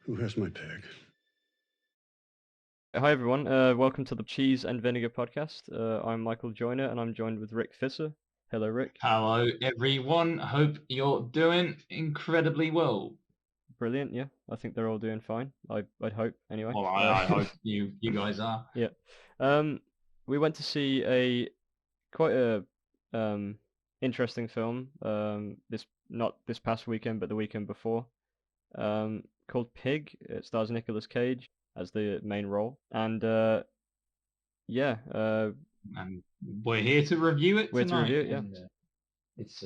Who has my pig? Hi everyone, welcome to the Cheese and Vinegar podcast. I'm Michael Joyner and I'm joined with Rick Fisser. Hello, Rick. Hello, everyone. Hope you're doing incredibly well. Brilliant, yeah. I think they're all doing fine. I'd hope anyway. Well, I hope you guys are. Yeah. We went to see a quite a interesting film. Not this past weekend, but the weekend before. Called Pig. It stars Nicolas Cage as the main role, and yeah. And we're here to review it We're to tonight. review it, yeah. And, it's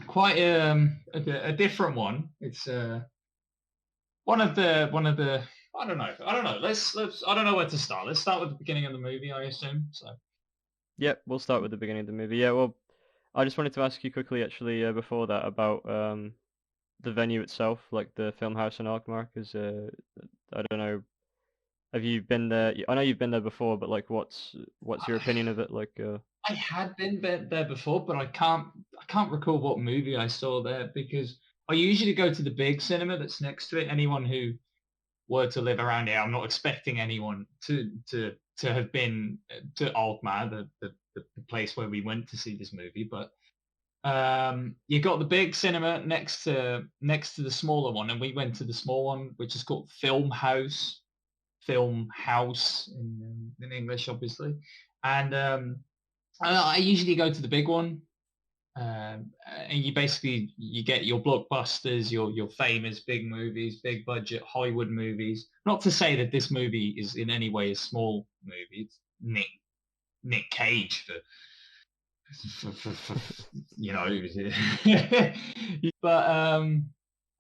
quite a different one. It's one of the I don't know. Let's I don't know where to start. Let's start with the beginning of the movie, I assume. So Yeah, we'll start with the beginning of the movie. Yeah, well, I just wanted to ask you quickly, actually, before that, about the venue itself, like the film house in Alkmaar, because I don't know, have you been there? I know you've been there before, but like, what's your opinion of it? Like, I had been there before, but I can't recall what movie I saw there because I usually go to the big cinema that's next to it. Anyone who were to live around here, I'm not expecting anyone to have been to Alkmaar, the place where we went to see this movie. But you got the big cinema next to the smaller one, and we went to the small one, which is called Film House in English, obviously. And I usually go to the big one. And you basically you get your blockbusters, your famous big movies, big budget Hollywood movies. Not to say that this movie is in any way a small movie. It's Nick Cage for you know. But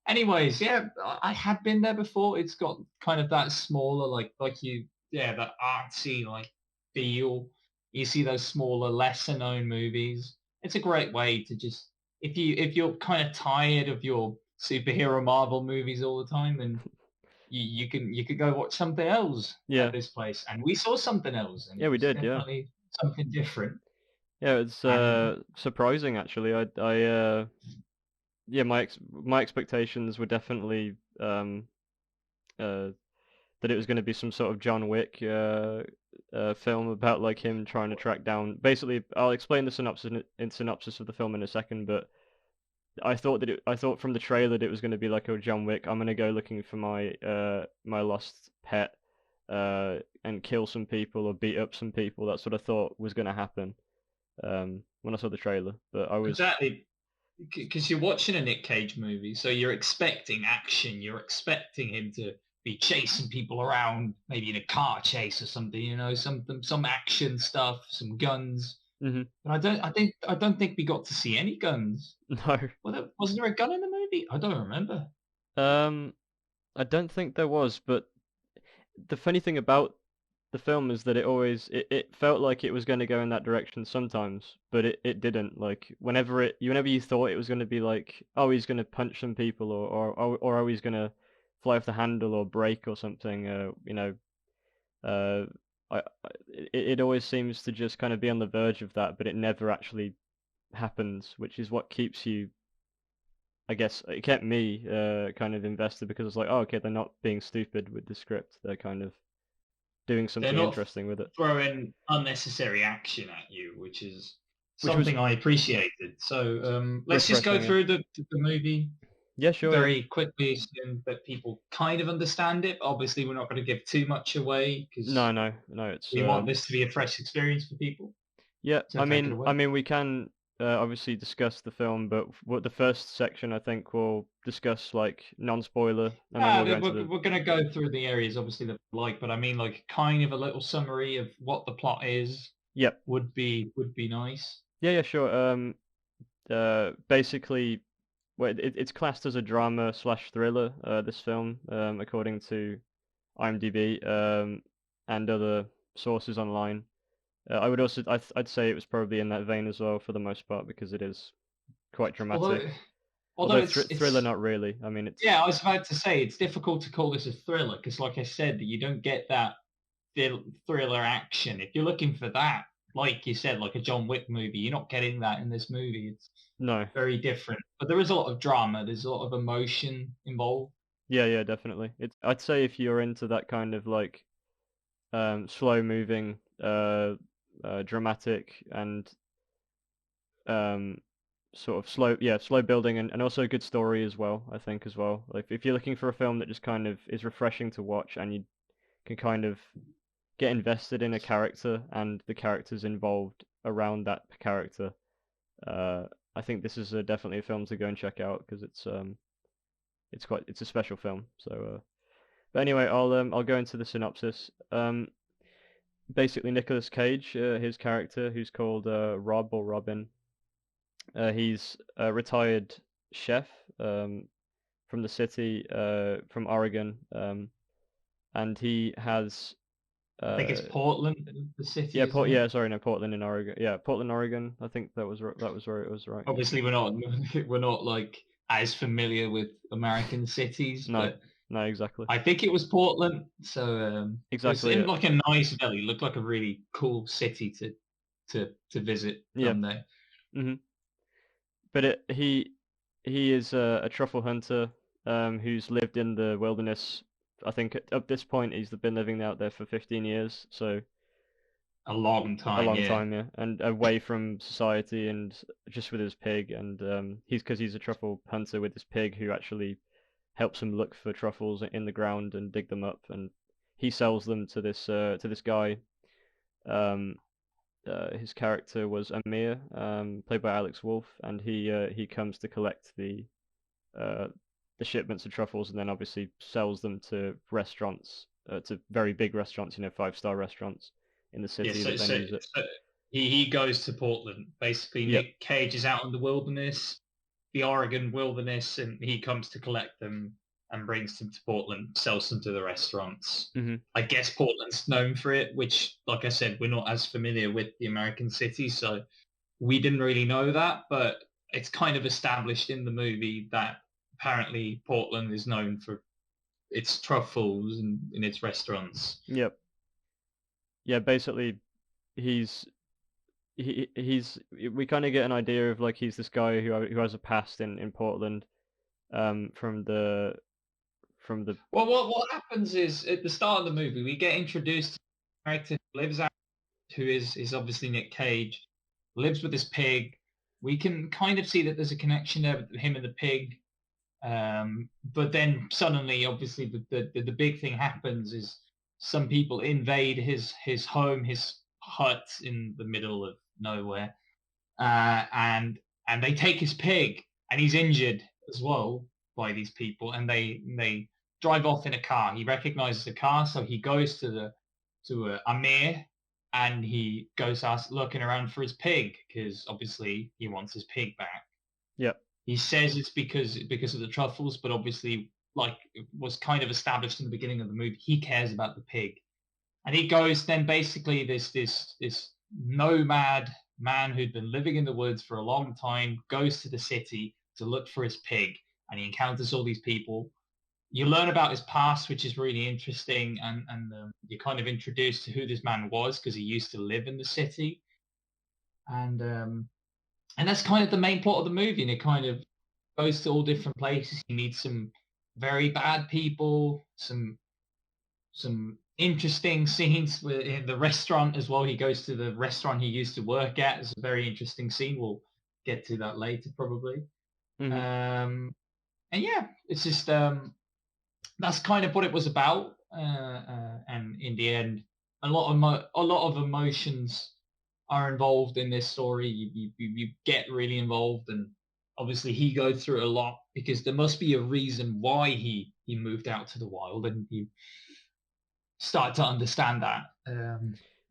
anyways, yeah, I had been there before. It's got kind of that smaller, that artsy like feel. You see those smaller, lesser known movies. It's a great way to just if you're kind of tired of your superhero Marvel movies all the time, then you can go watch something else yeah, at this place. And we saw something else, and yeah, it we was did, yeah, definitely something different. yeah. It's And surprising actually. Yeah, my expectations were definitely uh that it was going to be some sort of John Wick film about like him trying to track down. Basically, I'll explain the synopsis of the film in a second, but I thought from the trailer that it was going to be like, oh, John Wick, I'm going to go looking for my lost pet and kill some people or beat up some people. That's what I thought was going to happen when I saw the trailer. But I was exactly. Because you're watching a Nick Cage movie, so you're expecting action. You're expecting him to be chasing people around, maybe in a car chase or something. You know, some action stuff, some guns. hmm But I don't think we got to see any guns. no. Was there a gun in the movie? I don't remember. Um, I don't think there was, but the funny thing about the film is that it felt like it was going to go in that direction sometimes, but it didn't. Like whenever you thought it was going to be like, oh, he's going to punch some people, or oh, he's going to fly off the handle or break or something. Uh, it always seems to just kind of be on the verge of that, but it never actually happens, which is what keeps you. I guess it kept me kind of invested because it's like, oh, okay, they're not being stupid with the script. They're kind of doing They're something not interesting with it. throwing unnecessary action at you, which is Which was something I appreciated. So let's just go refreshing, through the movie yeah, sure, yeah. very quickly so that people kind of understand it. Obviously, we're not going to give too much away because No, it's we want this to be a fresh experience for people. yeah. So take it away. I mean, we can obviously discuss the film, but what the first section I think we'll discuss like non-spoiler, and then we'll go into the. We're going to go through the areas obviously that we like, but I mean like kind of a little summary of what the plot is Yep. would be nice. Yeah, sure. Basically, well, it's classed as a drama slash thriller. This film, according to IMDb, and other sources online. I would also, I'd say it was probably in that vein as well for the most part because it is quite dramatic. Although thriller, not really. I mean, it's yeah, I was about to say it's difficult to call this a thriller because, like I said, you don't get that thriller action. If you're looking for that, like you said, like a John Wick movie. You're not getting that in this movie. It's No. very different. But there is a lot of drama. There's a lot of emotion involved. Yeah, yeah, definitely. I'd say if you're into that kind of like slow moving, dramatic and um sort of slow building and also a good story as well, I think as well. Like if you're looking for a film that just kind of is refreshing to watch and you can kind of get invested in a character and the characters involved around that character, uh, I think this is definitely a film to go and check out because it's a special film. So, but anyway, I'll go into the synopsis. Basically, Nicolas Cage, his character, who's called Rob or Robin, he's a retired chef from the city, from Oregon, and he has I think it's uh, Portland, the city, isn't it? Yeah, sorry, no, Portland in Oregon. Yeah, Portland, Oregon. I think that was where it was right. Yeah. Obviously, we're not we're not like as familiar with American cities, No, but no, exactly, I think it was Portland. So it was exactly in it. like a nice valley. Looked like a really cool city to visit Yeah. someday. Mhm. But he is a truffle hunter who's lived in the wilderness. I think at this point he's been living out there for 15 years, so A long a time, long yeah. time, yeah, and away from society and just with his pig. And he's a truffle hunter with his pig who actually helps him look for truffles in the ground and dig them up, and he sells them to this guy. Um, his character was Amir, played by Alex Wolff, and he comes to collect uh, the shipments of truffles, and then obviously sells them to restaurants, to very big restaurants, 5-star restaurants in the Yeah, city that then use it. so he goes to Portland. Basically, Yep. Nick Cage is out in the wilderness, the Oregon wilderness, and he comes to collect them and brings them to Portland, sells them to the restaurants. Hmm. I guess Portland's known for it, which, like I said, we're not as familiar with the American city, so we didn't really know that, but it's kind of established in the movie that apparently Portland is known for its truffles and in its restaurants. Yep. Yeah. Basically, he's he's we kind of get an idea of like he's this guy who has a past in Portland, from the Well, what happens is at the start of the movie, we get introduced to a character who lives out, who is obviously Nick Cage, lives with his pig. We can kind of see that there's a connection there with him and the pig. But then suddenly, obviously, the big thing happens is some people invade his home, his hut in the middle of nowhere, and they take his pig, and he's injured as well by these people, and they drive off in a car. He recognizes the car, so he goes to Amir, and he goes looking around for his pig because obviously he wants his pig back. Yep. He says it's because of the truffles, but obviously, like it was kind of established in the beginning of the movie, he cares about the pig, and he goes then basically this nomad man who'd been living in the woods for a long time goes to the city to look for his pig, and he encounters all these people. You learn about his past, which is really interesting, and you're kind of introduced to who this man was because he used to live in the city, and that's kind of the main plot of the movie. And it kind of goes to all different places. He meets some very bad people, some interesting scenes in the restaurant as well. He goes to the restaurant he used to work at. It's a very interesting scene. We'll get to that later probably. Hmm. And yeah, it's just that's kind of what it was about. And in the end, a lot of emotions are involved in this story. You get really involved, and obviously he goes through a lot because there must be a reason why he moved out to the wild, and you start to understand that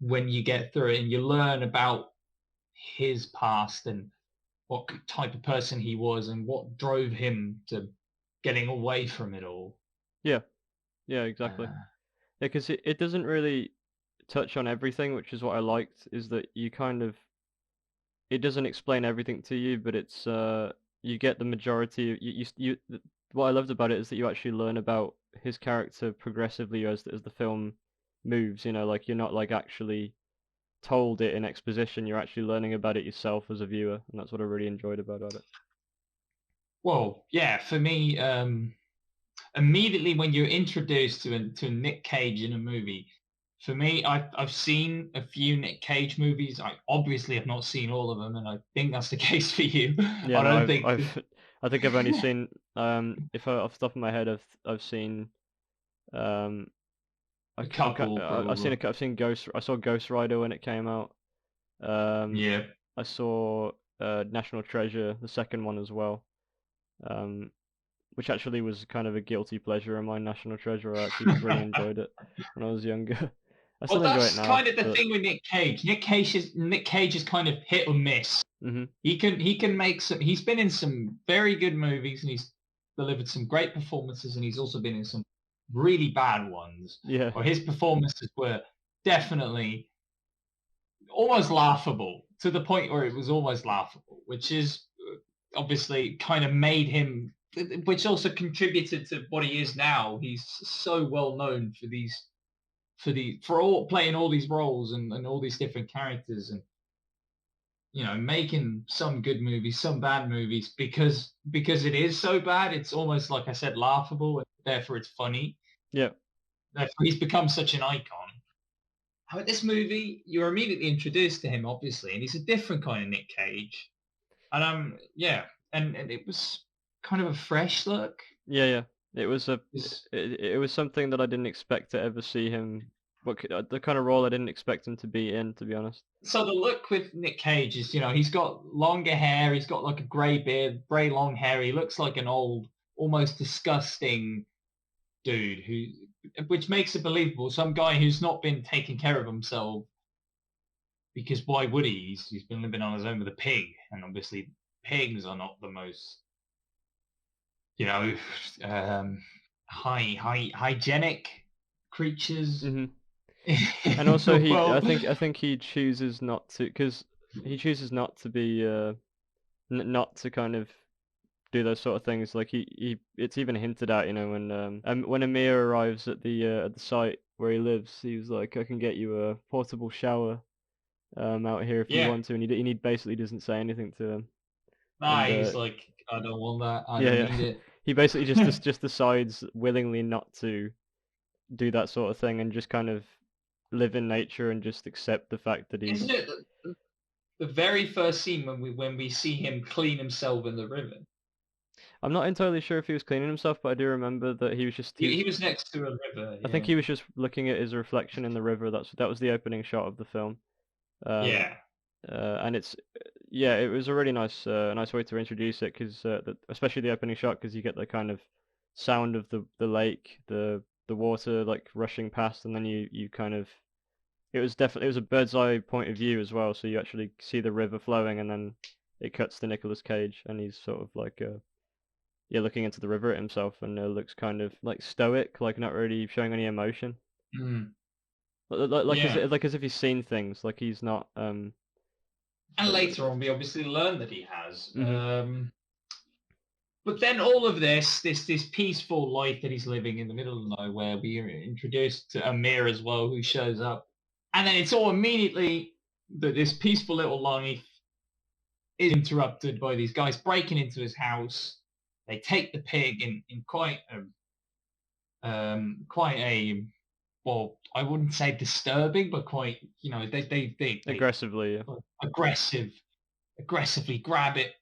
when you get through it and you learn about his past and what type of person he was and what drove him to getting away from it all. Yeah. Yeah. Exactly. Uh, Yeah, because it doesn't really touch on everything, which is what I liked, is that you kind of it doesn't explain everything to you, but it's you get the majority. What I loved about it is that you actually learn about his character progressively as the film moves. Like you're not like actually told it in exposition. You're actually learning about it yourself as a viewer, and that's what I really enjoyed about it. Well, yeah, for me, immediately when you're introduced to Nick Cage in a movie, for me, I've seen a few Nick Cage movies. I obviously have not seen all of them, and I think that's the case for you. Yeah, I no, don't I've think I think I've only seen if I, off the top of my head, I've seen um a couple probably. I've seen Ghost. I saw Ghost Rider when it came out. Um, Yeah. I saw National Treasure, the second one as well. Um, which actually was kind of a guilty pleasure of mine. National Treasure. I actually really enjoyed it when I was younger. I Well, still enjoy it that's now, kind of the but thing with Nick Cage. Nick Cage is kind of hit or miss. mhm, He can make some. He's been in some very good movies, and he's delivered some great performances, and he's also been in some really bad ones. yeah, Or his performances were definitely almost laughable, to the point where it was almost laughable, which is obviously kind of made him, which also contributed to what he is now. He's so well known for for all playing all these roles and all these different characters, and making some good movies, some bad movies, because it is so bad, it's almost, like I said, laughable, and therefore it's funny. yeah, Therefore he's become such an icon. However, this movie, you're immediately introduced to him, obviously, and he's a different kind of Nick Cage. And yeah, and it was kind of a fresh look. yeah, yeah. It was It's, it was something that I didn't expect to ever see him. The kind of role I didn't expect him to be in, to be honest. so the look with Nick Cage is, he's got longer hair, he's got like a grey beard, grey long hair. He looks like an old, almost disgusting dude which makes it believable. Some guy who's not been taking care of himself, because why would he? He's been living on his own with a pig, and obviously pigs are not the most, you know, um, hygienic creatures. Hmm. In And also, the world. I think he chooses not to, because he chooses not to be, not to kind of do those sort of things. Like it's even hinted at, when Amir arrives at the site where he lives, he was like, I can get you a portable shower, out here if you Yeah, want to, and he basically doesn't say anything to him, nah, and he's like, I don't want that. I yeah, don't yeah, need it. he basically just decides willingly not to do that sort of thing and just kind of live in nature and just accept the fact that Isn't he's. it the very first scene when we see him clean himself in the river? I'm not entirely sure if he was cleaning himself, but I do remember that He was next to a river. I think Yeah, he was just looking at his reflection in the river. That was the opening shot of the film. Um, yeah. and it's yeah, it was a really nice way to introduce it, because especially the opening shot, because you get the kind of sound of the lake, the water like rushing past, and then you kind of it was a bird's eye point of view as well, so you actually see the river flowing, and then it cuts to Nicolas Cage, and he's sort of like yeah, looking into the river at himself, and looks kind of like stoic, like not really showing any emotion, Mm, like yeah. like as if he's seen things, like he's not And later on, we obviously learn that he has. mhm. But then all of this peaceful life that he's living in the middle of nowhere, we are introduced to Amir as well, who shows up, and then it's all immediately that this peaceful little life is interrupted by these guys breaking into his house. They take the pig in quite a, well, I wouldn't say disturbing, but quite, they Aggressively, yeah. aggressive aggressively grab it,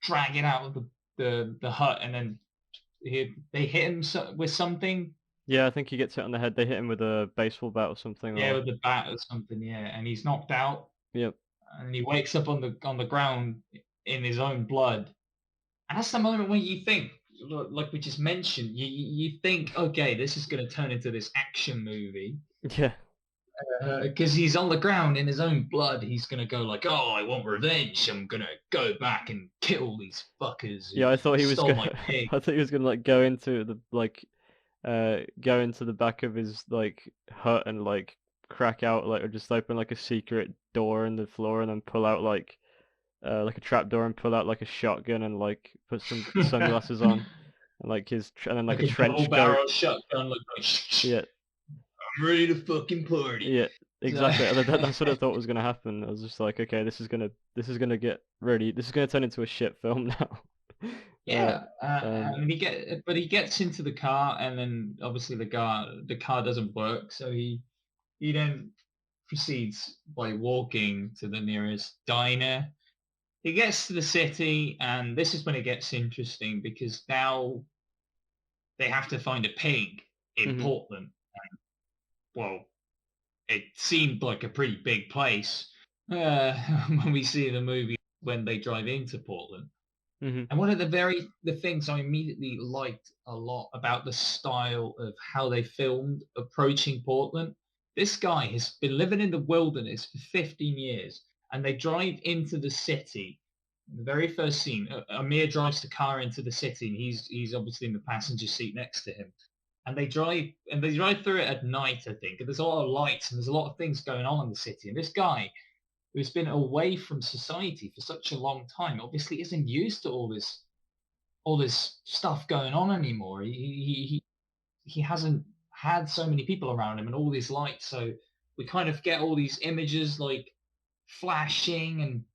drag it out of the hut, and then they hit him with something. Yeah, I think he gets hit on the head. They hit him with a baseball bat or something, Yeah, or with the bat or something. Yeah, and he's knocked out, yep. and he wakes up on the ground in his own blood. And that's the moment when you think, like we just mentioned, you think, okay, this is going to turn into this action movie. Yeah. Because he's on the ground in his own blood. He's going to go like, oh, I want revenge. I'm going to go back and kill these fuckers who Yeah, I thought he was stole gonna my pig. I thought he was gonna like go into the back of his like hut and like crack out like, or just open like a secret door in the floor and then pull out like a trap door and pull out like a shotgun and like put some sunglasses on and like and then like Like a a double trench coat. barrel shotgun, like, Yeah, I'm ready to fucking party. yeah. exactly. That's what I thought was gonna happen. I was just like, okay, this is gonna turn into a shit film now. uh, Yeah, um, and he gets into the car, and then obviously the car doesn't work, so he then proceeds by walking to the nearest diner. He gets to the city, and this is when it gets interesting because now they have to find a pig in mhm, Portland. Well, it seemed like a pretty big place uh, when we see the movie when they drive into Portland. mhm, And one of the things I immediately liked a lot about the style of how they filmed approaching Portland. This guy has been living in the wilderness for 15 years, and they drive into the city. The very first scene, Amir drives the car into the city, and he's obviously in the passenger seat next to him. And they drive through it at night, I think. And there's a lot of lights and there's a lot of things going on in the city. And this guy who's been away from society for such a long time obviously isn't used to all this stuff going on anymore. He hasn't had so many people around him and all these lights, so we kind of get all these images like flashing and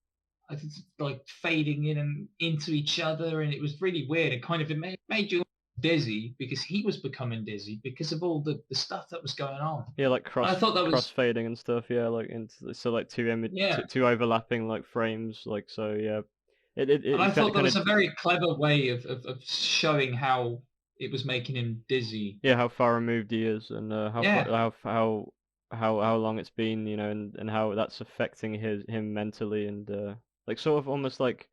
like fading in and into each other, and it was really weird. And kind of it made you dizzy because he was becoming dizzy because of all the stuff that was going on. yeah, like And I thought that was crossfading and stuff. Yeah, like into so like yeah. two overlapping like frames. Like so, yeah. And I It thought that kind of was a very clever way of showing how it was making him dizzy. yeah how far removed he is and Yeah, how long it's been, you know, and how that's affecting him mentally and like sort of almost like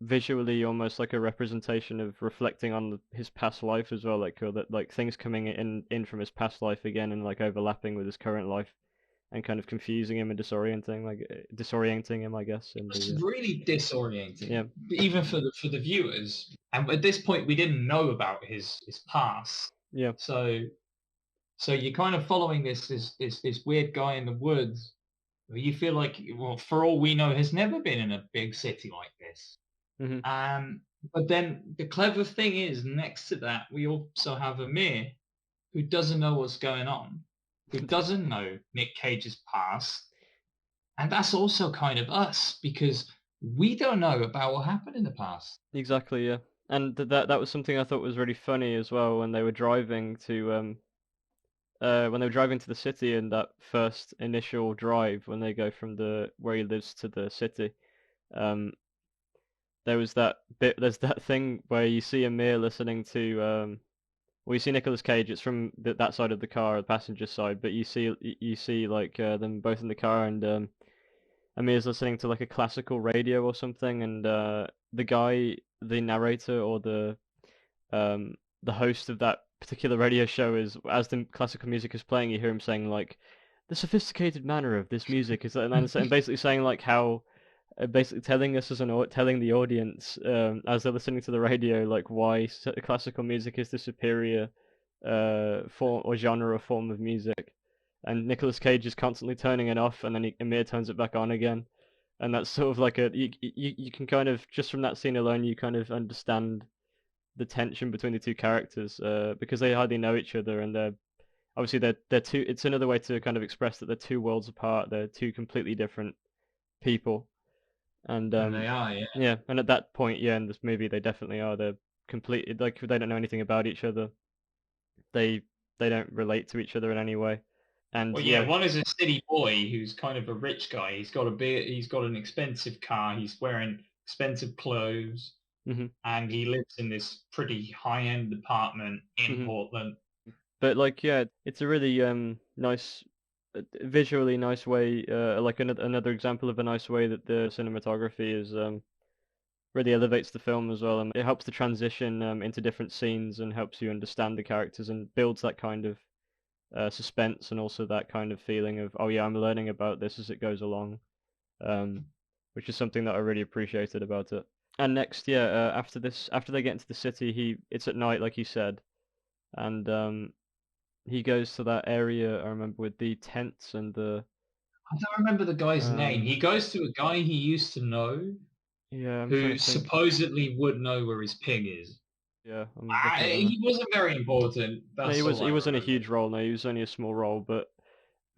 visually almost like a representation of reflecting on his past life as well, like that like things coming in from his past life again and like overlapping with his current life and kind of confusing him and disorienting him, I guess. it In was the really disorienting, yeah, even for the viewers. And at this point, we didn't know about his past, yeah, so you're kind of following this weird guy in the woods who you feel like, well, for all we know, has never been in a big city like this. hmm Um, but then the clever thing is, next to that, we also have Amir, who doesn't know what's going on, who doesn't know Nick Cage's past, and that's also kind of us because we don't know about what happened in the past. exactly, yeah. And that was something I thought was really funny as well when they were driving to when they were driving to the city in that first initial drive when they go from the where he lives to the city. Um, there's that thing where you see Amir listening to well, you see Nicolas Cage. It's from that side of the car, the passenger side, but you see like them both in the car, and Amir's listening to like a classical radio or something, and the narrator or the host of that particular radio show is as the classical music is playing, you hear him saying like the sophisticated manner of this music is, and basically saying like how basically telling us telling the audience as they're listening to the radio like why classical music is the superior form or genre or form of music, and Nicolas Cage is constantly turning it off, and then Amir turns it back on again, and that's sort of like you can kind of just from that scene alone you kind of understand the tension between the two characters because they hardly know each other, and they're two. It's another way to kind of express that they're two worlds apart. They're two completely different people, and And they are, yeah. yeah, and at that point, yeah, in this movie, they definitely are. They're completely like they don't know anything about each other. They they don't relate to each other in any way, and Well, yeah, yeah, one is a city boy who's kind of a rich guy. He's got an expensive car. He's wearing expensive clothes, hmm and he lives in this pretty high-end apartment in hmm Portland. but like yeah, it's a really nice, visually nice way, like another example of a nice way that the cinematography is really elevates the film as well, and it helps the transition into different scenes and helps you understand the characters and builds that kind of suspense and also that kind of feeling of oh yeah, I'm learning about this as it goes along, um, which is something that I really appreciated about it. And next, yeah, after they get into the city, it's at night like you said, and he goes to that area I remember with the tents and the I don't remember the guy's name. um He goes to a guy he used to know yeah, I'm trying who to think. supposedly would know where his pig is. Yeah, I'm looking at it now. He wasn't very important. No, That's all I he wasn't a remember. huge role. No, he was only a small role, but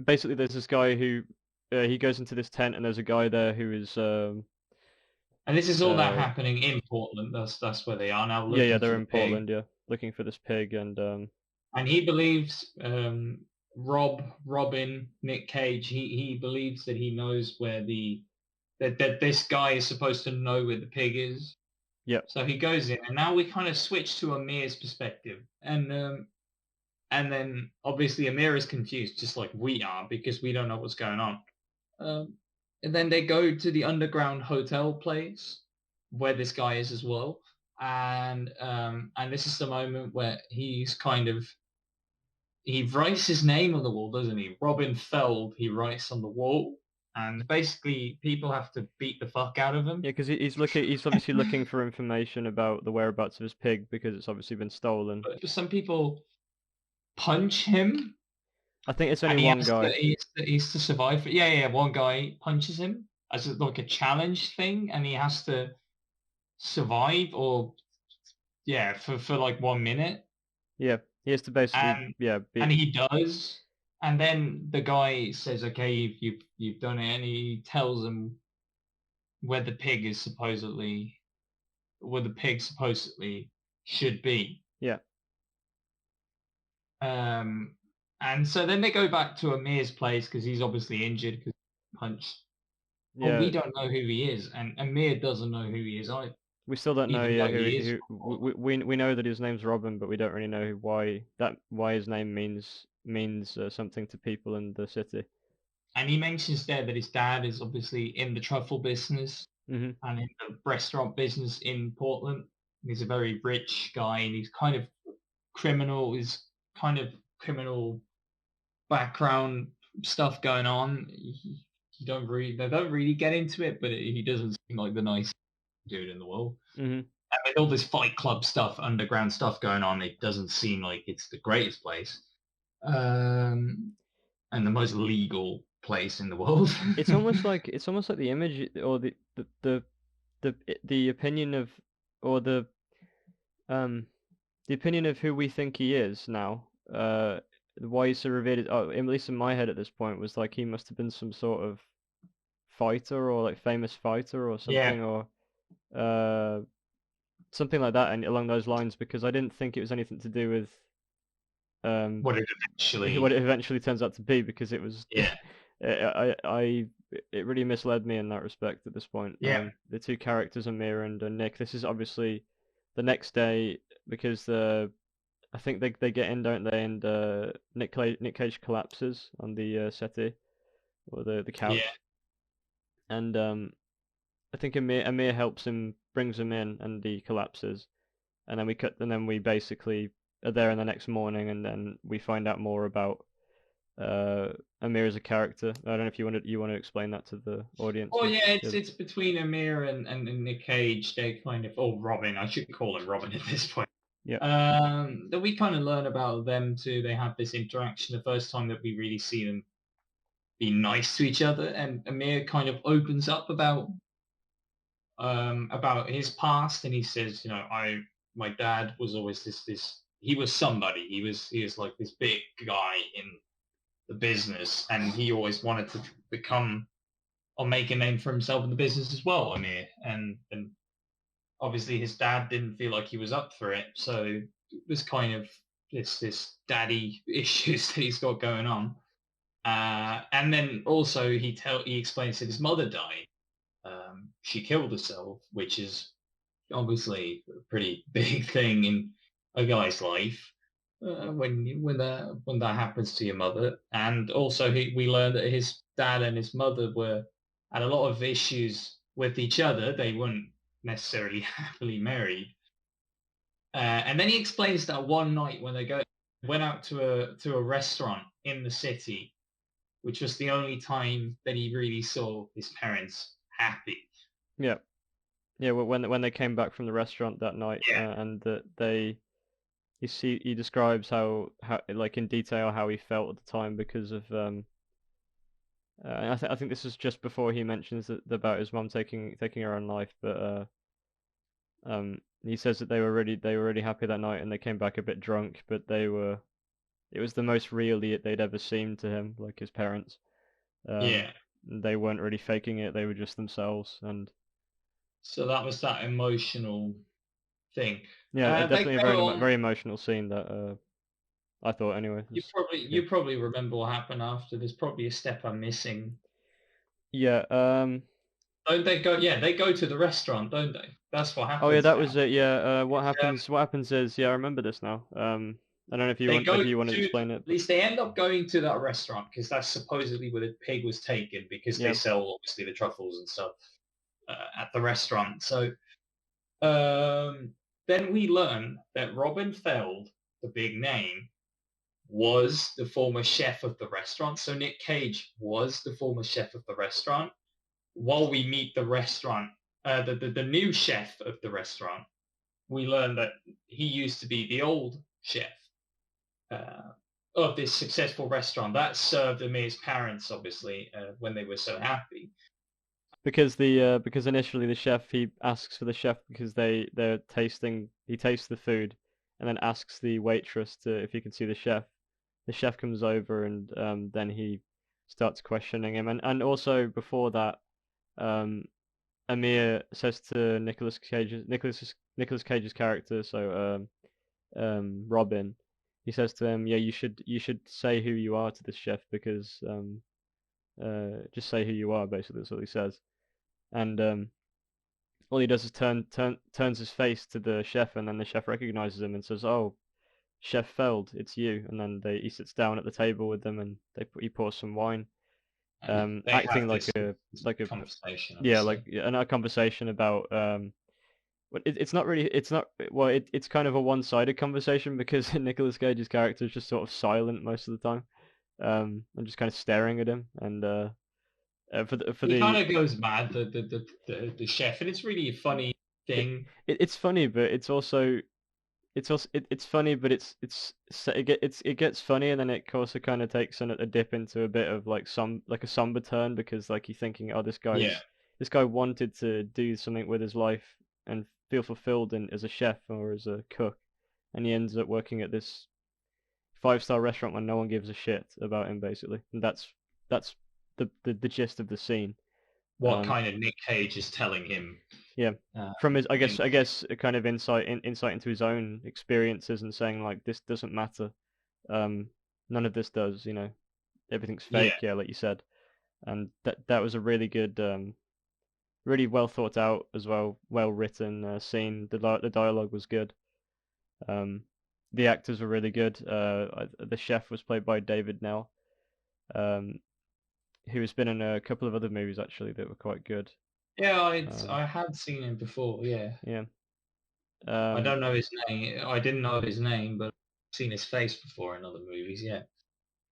basically there's this guy who he goes into this tent and there's a guy there who is And this is all that uh happening in Portland. That's where they are now, yeah, looking for they're the in pig. Portland, yeah, looking for this pig, and And he believes Robin, Nick Cage. He believes that he knows where that this guy is supposed to know where the pig is. yeah, So he goes in, and now we kind of switch to Amir's perspective, and then obviously Amir is confused, just like we are, because we don't know what's going on. Um, and then they go to the underground hotel place where this guy is as well, and this is the moment where he writes his name on the wall, doesn't he? Robin Feld, he writes on the wall, and basically people have to beat the fuck out of him. yeah, because he's obviously looking for information about the whereabouts of his pig because it's obviously been stolen. But some people punch him, I think it's only and one guy. he has to survive. Yeah, yeah. One guy punches him as like a challenge thing, and he has to survive, or yeah, for like 1 minute, Yeah, he has to basically, and yeah, and be, he does. And then the guy says, "Okay, you've done it," and he tells him where the pig is supposedly where the pig supposedly should be. yeah, Um, and so then they go back to Amir's place because he's obviously injured because he punched. But yeah. we don't know who he is, and Amir doesn't know who he is either, We still don't know, even yeah, though he is who from Portland. we know that his name's Robin, but we don't really know why his name means something to people in the city. And he mentions there that his dad is obviously in the truffle business Hmm. and in the restaurant business in Portland. He's a very rich guy, and he's kind of criminal. He's kind of criminal background stuff going on. They don't really get into it, but he doesn't seem like the nicest dude in the world. Hmm. And with all this Fight Club stuff, underground stuff going on, it doesn't seem like it's the greatest place, and the most legal place in the world. It's almost like the image or the opinion of or um the opinion of who we think he is now. Why he's so revered, at least in my head at this point, was like he must have been some sort of fighter or like famous fighter or Yeah, something, or uh something like that and along those lines, because I didn't think it was anything to do with um what it what eventually. it eventually turns out to be, because it was Yeah, I it really misled me in that respect at this point. yeah, The two characters, Amir and Nick. This is obviously the next day because I think they get in, don't they? And Nick Cage collapses on the settee or the yeah, couch, and I think Amir helps him, brings him in, and he collapses, and then we basically are there in the next morning, and then we find out more about uh, Amir as a character. I don't know if you want to explain that to the audience. well, yeah, Yeah, it's between Amir and Nick Cage. They kind of, oh, Robin. I should call him Robin at this point. yeah, That we kind of learn about them too. They have this interaction the first time that we really see them be nice to each other, and Amir kind of opens up about his past, and he says, my dad was always this he was somebody. He was like this big guy in the business, and he always wanted to become or make a name for himself in the business as well, Amir. And obviously his dad didn't feel like he was up for it, so it was kind of this daddy issues that he's got going on. And then also he explains that his mother died. She killed herself, which is obviously a pretty big thing in a guy's life when that happens to your mother. And also we learned that his dad and his mother were had a lot of issues with each other. They weren't necessarily happily married. And then he explains that one night when they went out to a restaurant in the city, which was the only time that he really saw his parents happy. yeah, yeah. When they came back from the restaurant that night, Yeah, and that he describes how like in detail how he felt at the time because of I think this is just before he mentions that about his mum taking her own life, but he says that they were really happy that night and they came back a bit drunk, but they were it was the most real they'd ever seemed to him, like his parents. Um, Yeah. they weren't really faking it; they were just themselves. And So that was that emotional thing. yeah, They definitely a go on. very emotional scene that I thought anyway. Yeah, You probably remember what happened after. There's probably a step I'm missing. yeah. Don't they go? Yeah, they go to the restaurant, don't they? That's what Oh yeah, happens that now. was it. Yeah. What It's, happens? What happens is, yeah, I remember this now. I don't know if you they want go if you want to to explain it, at but least they end up going to that restaurant because that's supposedly where the pig was taken because they yeah, sell obviously the truffles and stuff at the restaurant. So um, then we learn that Robin Feld, the big name, was the former chef of the restaurant. So Nick Cage was the former chef of the restaurant. While we meet the restaurant, the new chef of the restaurant, we learn that he used to be the old chef uh, of this successful restaurant that served Amir's parents, obviously, when they were so happy. because initially the chef he asks for the chef because they're tasting he tastes the food and then asks the waitress to if he can see the chef. The chef comes over and then he starts questioning him and also before that um Amir says to Nicolas Cage's character, so Robin, he says to him, yeah, you should say who you are to this chef because just say who you are, basically that's what he says. And all he does is turns his face to the chef, and then the chef recognizes him and says, "Oh, Chef Feld, it's you." And then he sits down at the table with them, and he pours some wine, And they acting have this like a conversation, yeah, obviously. like a conversation about it's not really it's not well it's kind of a one-sided conversation because Nicolas Cage's character is just sort of silent most of the time, and just kind of staring at him, and for He kind the of goes mad, the chef, and it's really a funny it, thing. it's funny, but it's funny, but it gets funny, and then it also kind of takes a dip into a bit of like a somber turn because like you're thinking, oh, Yeah. this guy wanted to do something with his life and feel fulfilled as a chef or as a cook, and he ends up working at this five-star restaurant where no one gives a shit about him basically, and that's the gist of the scene. What Um, kind of Nick Cage is telling him. yeah, Uh, from his and I guess a kind of insight into his own experiences and saying like this doesn't matter. Um, none of this does, everything's yeah, fake, yeah, like you said. And that was a really good, really well thought out as well, well written scene. The dialogue was good. Um, the actors were really good. The chef was played by David Nell, um, who has been in a couple of other movies actually that were quite good. yeah, Um, I had seen him before. Yeah, yeah. I Um, don't know his name. I didn't know his name, but I've seen his face before in other movies. Yeah.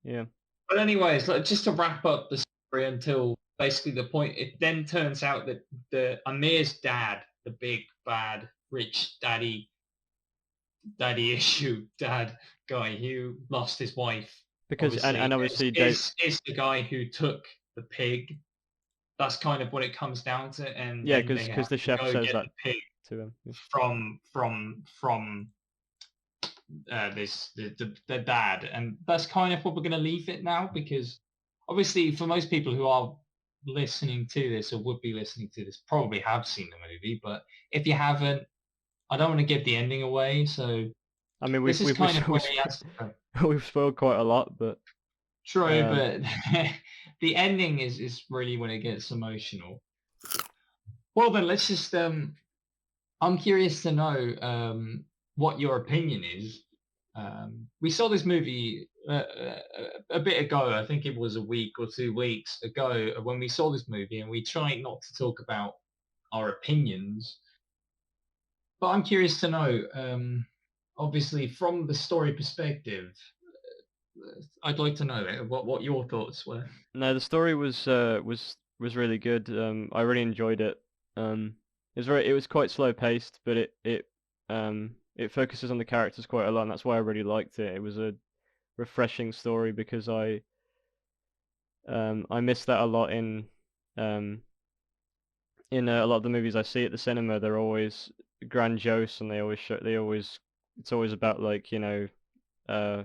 yeah. But anyways, like, just to wrap up the story until basically the point, it then turns out that the Amir's dad, the big bad rich daddy issue dad guy who lost his wife, Because obviously, and obviously Dave, is the guy who took the pig. That's kind of what it comes down to, and yeah, then they have because the to chef go says get that the pig to him. Yeah. from this the dad, and that's kind of what we're going to leave it now because obviously for most people who are listening to this or would be listening to this probably have seen the movie, but if you haven't, I don't want to give the ending away, so I mean, this is kind of where he has to go. we've spoiled quite a lot, but True, um, but the ending is really when it gets emotional. Well then, let's just I'm curious to know what your opinion is. We saw this movie a bit ago. I think it was a week or 2 weeks ago when we saw this movie, and we tried not to talk about our opinions. But I'm curious to know, obviously, from the story perspective, I'd like to know what your thoughts were. no, the story was really good. I really enjoyed it. It was quite slow paced, but it focuses on the characters quite a lot, and that's why I really liked it. It was a refreshing story because I miss that a lot um in a lot of the movies I see at the cinema. They're always grandiose, and they always it's always about like uh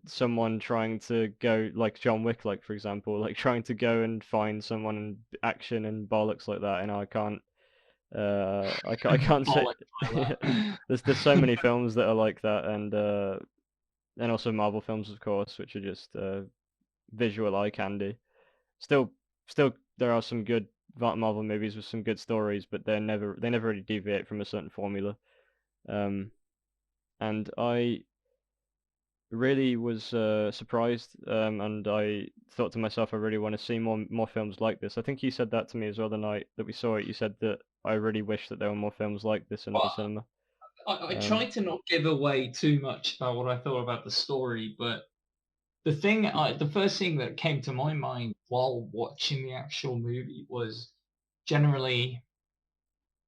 someone trying to go like John Wick, like for example, like trying to go and find someone in action and bollocks like that, and I can't. I can't say. Bollocks like that. There's so many films that are like that, and also Marvel films, of course, which are just visual eye candy. Still, still, there are some good Marvel movies with some good stories, but they never really deviate from a certain formula. Um, and I really was surprised, and I thought to myself, I really want to see more films like this. I think you said that to me as well the night that we saw it. You said that I really wish that there were more films like this in the Well, cinema. I Um, tried to not give away too much about what I thought about the story, but the first thing that came to my mind while watching the actual movie was generally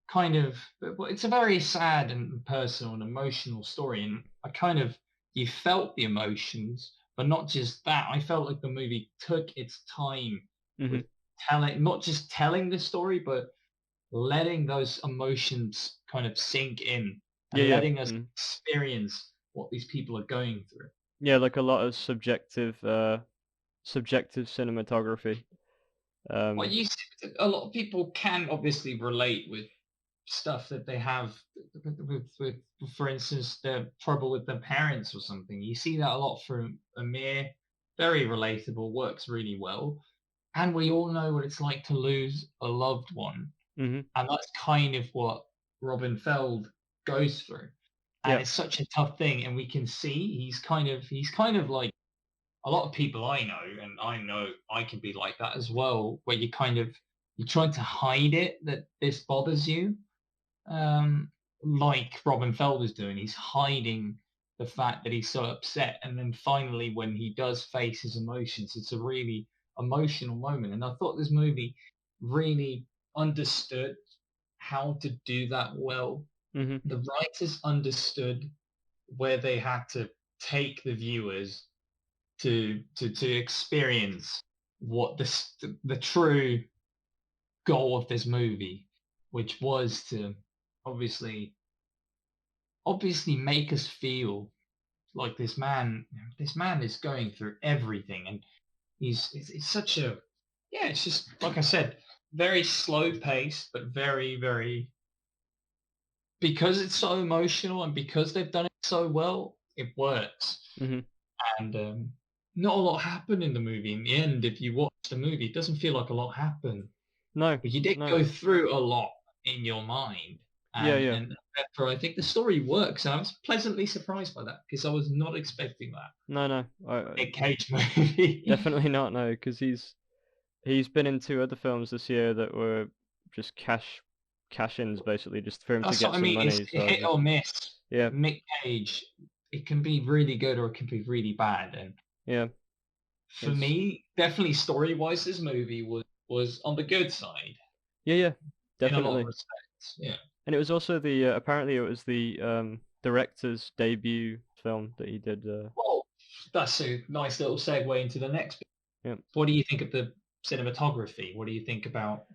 kind of it's a very sad and personal and emotional story, and I kind of you felt the emotions, but not just that. I felt like the movie took its time with mhm. telling, not just telling the story, but letting those emotions kind of sink in Yeah, and yeah, letting us mm. experience what these people are going through. Yeah, like a lot of subjective cinematography. Well, Um, a lot of people can obviously relate with stuff that they have with for instance, their trouble with their parents or something. You see that a lot from Amir. Very relatable, works really well. And we all know what it's like to lose a loved one. mhm. And that's kind of what Robin Feld goes through. And Yeah, it's such a tough thing. And we can see he's kind of like a lot of people I know, and I know I can be like that as well, where you're trying to hide it that this bothers you, like Robin Feld is doing. He's hiding the fact that he's so upset, and then finally, when he does face his emotions, it's a really emotional moment. And I thought this movie really understood how to do that well. mhm. The writers understood where they had to take the viewers to experience what the true goal of this movie, which was to obviously obviously make us feel like this man is going through everything, and it's such a yeah, it's just like I said, very slow paced, but very very because it's so emotional and because they've done it so well, it works. Mhm. And not a lot happened in the movie. In the end, if you watch the movie, it doesn't feel like a lot happened, No, but you did no. go through a lot in your mind. Yeah, And yeah. and therefore, I think the story works, and I was pleasantly surprised by that because I was not expecting that No, no. I Nick Cage movie. definitely not. No, because he's been in two other films this year that were just cash-ins basically, just for him to That's what get I some mean. It's money. So I was hit or just miss. yeah, Nick Cage, it can be really good or it can be really bad. And yeah. for It's me, definitely story-wise, this movie was on the good side yeah, yeah, in a lot of definitely. respects. Yeah. And it was also the apparently it was the director's debut film that he did. Well, that's a nice little segue into the next bit. Yeah. What do you think of the cinematography? What do you think about?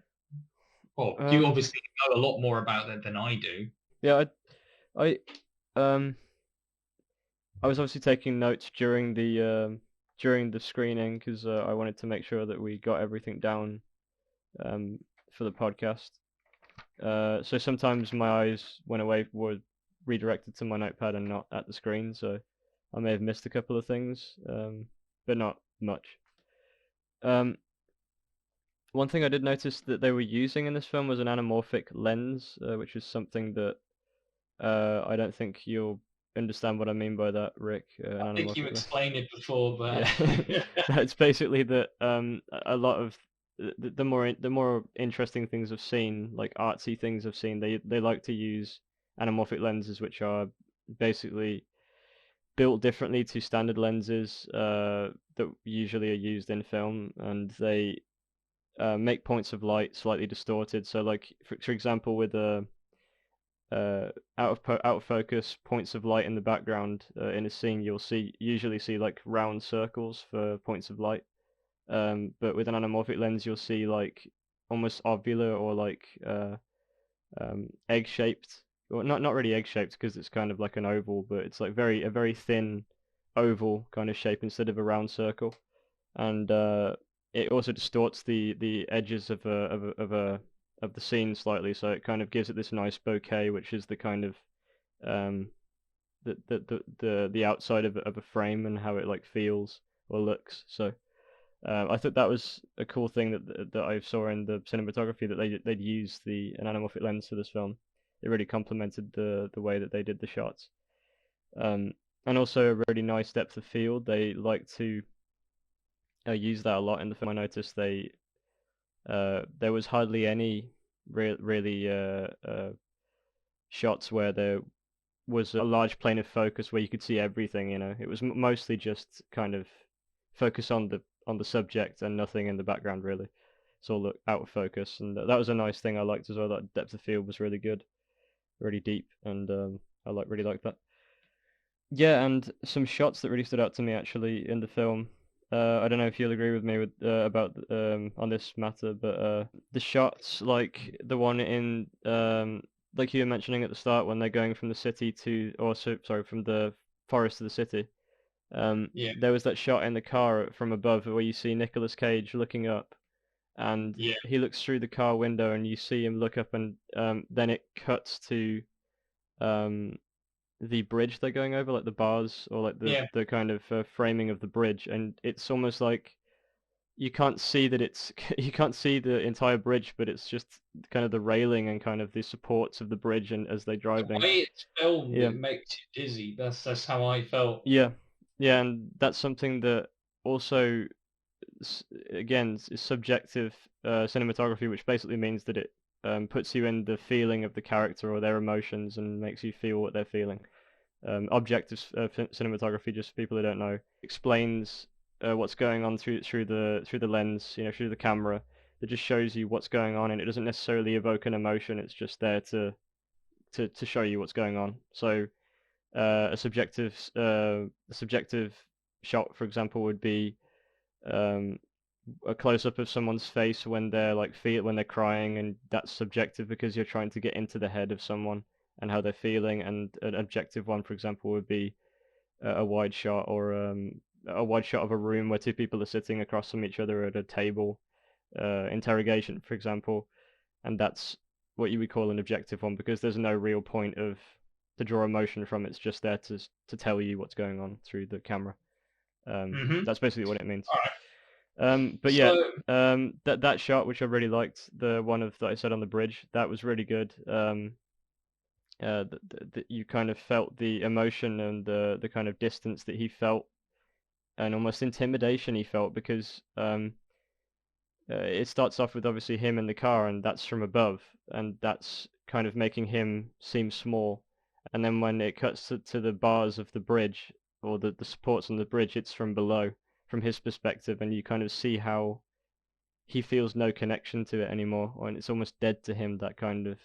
Well, you Um. obviously know a lot more about that than I do. Yeah. I I was obviously taking notes during the screening because I wanted to make sure that we got everything down um for the podcast. So sometimes my eyes went away were redirected to my notepad and not at the screen, so I may have missed a couple of things, but not much. Um, One thing I did notice that they were using in this film was an anamorphic lens, which is something that I don't think you'll understand what I mean by that, Rick. An I think you anamorphic lens. explained it before, but Yeah, no, it's basically that a lot of the more interesting things I've seen, like artsy things I've seen, they like to use anamorphic lenses, which are basically built differently to standard lenses that usually are used in film, and they make points of light slightly distorted. So, like for example, with a out of focus points of light in the background in a scene, you'll usually see like round circles for points of light. But with an anamorphic lens, you'll see like almost ovular or like egg shaped, or not really egg shaped because it's kind of like an oval, but it's like a very thin. oval kind of shape instead of a round circle, and it also distorts the edges of the scene slightly, so it kind of gives it this nice bokeh, which is the kind of um the outside of a frame and how it like feels or looks. So I thought that was a cool thing that I saw in the cinematography, that they'd used an anamorphic lens for this film. It really complemented the way that they did the shots. Um, and also a really nice depth of field. They like to use that a lot in the film. I noticed there was hardly any really shots where there was a large plane of focus where you could see everything. It was mostly just kind of focus on the subject and nothing in the background really. It's all out of focus, and that was a nice thing I liked as well. That depth of field was really good, really deep, and I really liked that. Yeah, and some shots that really stood out to me actually in the film. I don't know if you'll agree with me about on this matter, but the shots like the one in like you were mentioning at the start when they're going from the city to, or sorry, from the forest to the city. Yeah, There was that shot in the car from above where you see Nicolas Cage looking up, and yeah, he looks through the car window, and you see him look up, and then it cuts to um the bridge they're going over, like the bars or like yeah. the kind of framing of the bridge, and it's almost like you can't see that it's you can't see the entire bridge, but it's just kind of the railing and kind of the supports of the bridge, and as they're The driving. way it's filmed, Yeah, it makes you dizzy. That's how I felt. yeah, yeah, and that's something that also again is subjective cinematography, which basically means that it puts you in the feeling of the character or their emotions and makes you feel what they're feeling. Objective cinematography, just for people who don't know, explains what's going on through the lens, through the camera. It just shows you what's going on, and it doesn't necessarily evoke an emotion. It's just there to show you what's going on. So a subjective shot, for example, would be um, a close up of someone's face when they're like feel when they're crying, and that's subjective because you're trying to get into the head of someone and how they're feeling. And an objective one, for example, would be a wide shot, or a wide shot of a room where two people are sitting across from each other at a table, interrogation, for example, and that's what you would call an objective one because there's no real point of to draw emotion from. It's just there to tell you what's going on through the camera. Hmm. That's basically what it means. All right. But yeah, So that shot which I really liked, the one of that I said on the bridge, that was really good. You kind of felt the emotion and the kind of distance that he felt, and almost intimidation he felt because it starts off with obviously him in the car, and that's from above, and that's kind of making him seem small. And then when it cuts to the bars of the bridge, or the supports on the bridge, it's from below, from his perspective, and you kind of see how he feels no connection to it anymore, or it's almost dead to him. That kind of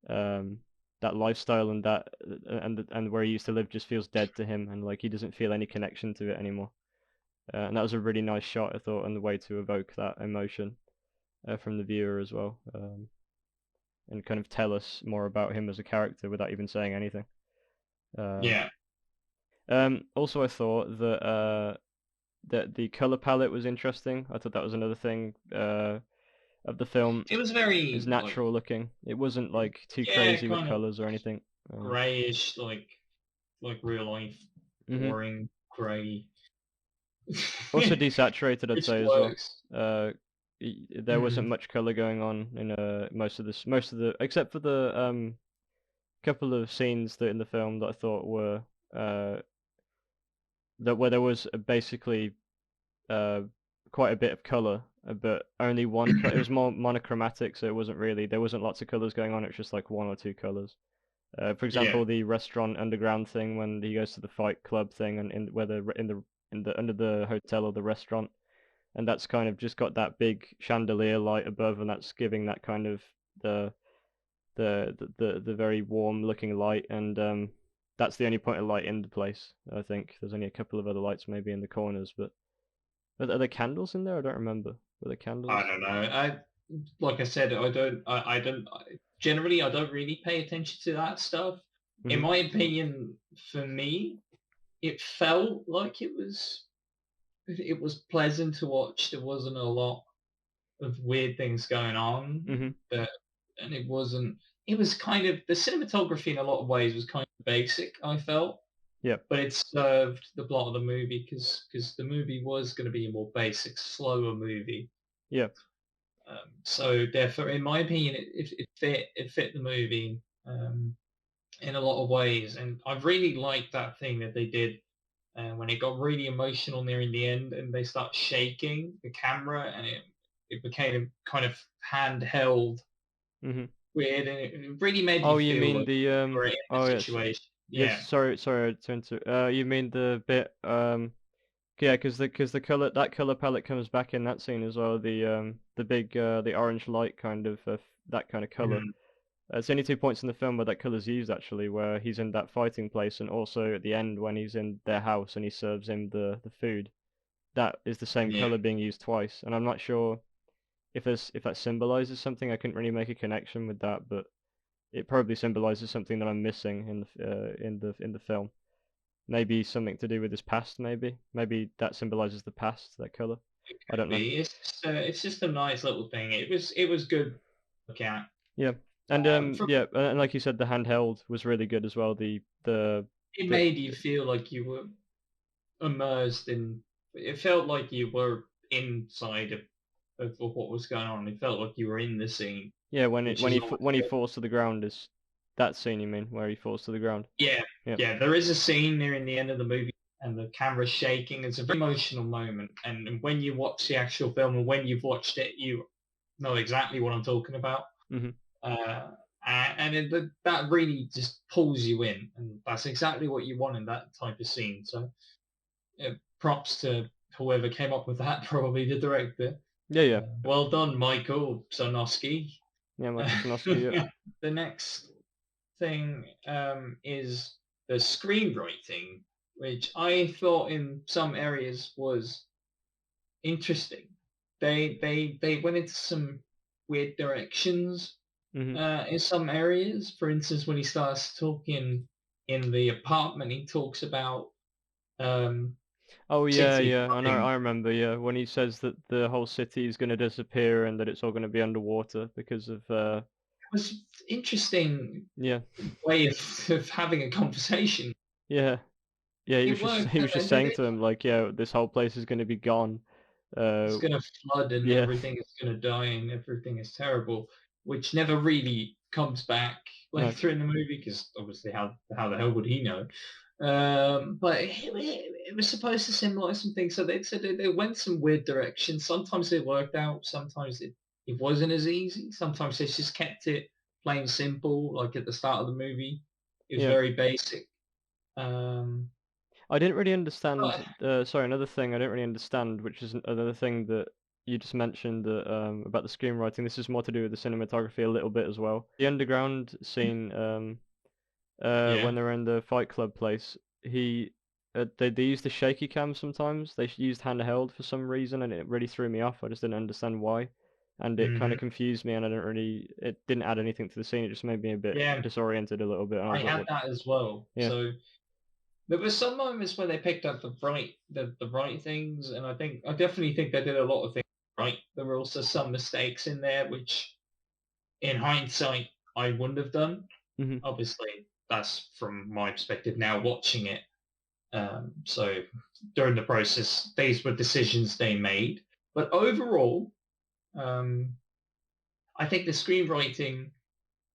um, that lifestyle and that and where he used to live just feels dead to him, and like he doesn't feel any connection to it anymore. And that was a really nice shot, I thought, and the way to evoke that emotion from the viewer as well, and kind of tell us more about him as a character without even saying anything. Um, yeah, Also, I thought that the color palette was interesting. I thought that was another thing of the film. it was Is very like, natural looking. It wasn't like too yeah, crazy with kind of colors or anything. grayish, like real life, Mhm. boring gray. Also desaturated, I'd Which say as well. works. Uh, there wasn't Mm. much color going on in most of the except for the couple of scenes that in the film that I thought were uh that where there was basically uh quite a bit of color, but only one. It was more monochromatic, so it wasn't really there wasn't lots of colors going on. It was just like one or two colors. For Yeah, example, the restaurant underground thing when he goes to the fight club thing, and in where the in the under the hotel or the restaurant, and that's kind of just got that big chandelier light above, and that's giving that kind of the the very warm looking light, and that's the only point of light in the place. I think there's only a couple of other lights maybe in the corners, but are there candles in there? I don't remember. Were there I candles? don't know. Like I said, I don't. Generally, I don't really pay attention to that stuff. In Mhm. my opinion, for me, it felt like it was pleasant to watch. There wasn't a lot of weird things going on, Mhm. but and it was kind of the cinematography in a lot of ways was kind of basic, I felt, Yeah. but it served the plot of the movie because the movie was going to be a more basic, slower movie. Yeah. So therefore, in my opinion, it fit the movie in a lot of ways, and I really liked that thing that they did when it got really emotional near in the end, and they start shaking the camera, and it became kind of handheld Mhm. weird, and it really made you Oh, you feel mean like the you were in the oh yes. situation. Yes, Yeah. sorry to interrupt. You mean the bit yeah, because the color that color palette comes back in that scene as well. The big the orange light kind of that kind of color. Mhm. It's only 2 points in the film where that color's used actually, where he's in that fighting place, and also at the end when he's in their house and he serves him the food. That is the same Yeah. color being used twice, and I'm not sure if that symbolizes something. I couldn't really make a connection with that, but it probably symbolizes something that I'm missing in the film. Maybe something to do with his past. Maybe that symbolizes the past. That color. I don't know. Be. It's just a nice little thing. It was good to look at. Yeah, and From yeah, and like you said, the handheld was really good as well. The it the made you feel like you were immersed in. It felt like you were inside of what was going on. It felt like you were in the scene, yeah, which is always when he good. falls to the ground is that scene you mean where he falls to the ground? Yeah, Yeah. yeah. There is a scene near in the end of the movie, and the camera's shaking. It's a very emotional moment, and when you watch the actual film, and when you've watched it, you know exactly what I'm talking about. Mhm. Uh, that really just pulls you in, and that's exactly what you want in that type of scene. So, props to whoever came up with that, probably the director. Yeah, yeah, Well done, Michael Sonoski. yeah. Michael Sonoski. Yeah. The next thing is the screenwriting, which I thought in some areas was interesting. They went into some weird directions Mhm. in some areas. For instance, when he starts talking in the apartment, he talks about um, Oh yeah, city yeah. flooding. I remember. Yeah, when he says that the whole city is going to disappear and that it's all going to be underwater because of It was interesting yeah, way of having a conversation. yeah, yeah. It worked, He was just and they saying did. to him like, yeah, this whole place is going to be gone. It's Uh, going to flood and yeah, everything is going to die and everything is terrible, which never really comes back no, later in the movie because obviously how the hell would he know? But it was supposed to symbolize some things. So they said they went some weird directions. Sometimes it worked out. Sometimes it wasn't as easy. Sometimes they just kept it plain simple. Like at the start of the movie, it was yeah. very basic. Um, I didn't really understand. but Sorry, another thing I didn't really understand, which is another thing that you just mentioned that about the screenwriting. This is more to do with the cinematography a little bit as well. The underground scene, yeah. when they're in the Fight Club place, they used the shaky cam sometimes. They used handheld for some reason, and it really threw me off. I just didn't understand why, and it kind Hmm. of confused me, and it didn't add anything to the scene. It just made me a bit Yeah, disoriented a little bit, and I I was like, had what? that as well. Yeah. So there were some moments where they picked up the right things, and I definitely think they did a lot of things right. There were also some mistakes in there which, in hindsight, I wouldn't have done. Hmm. Obviously, that's from my perspective now watching it. So during the process, these were decisions they made. But overall, um, I think the screenwriting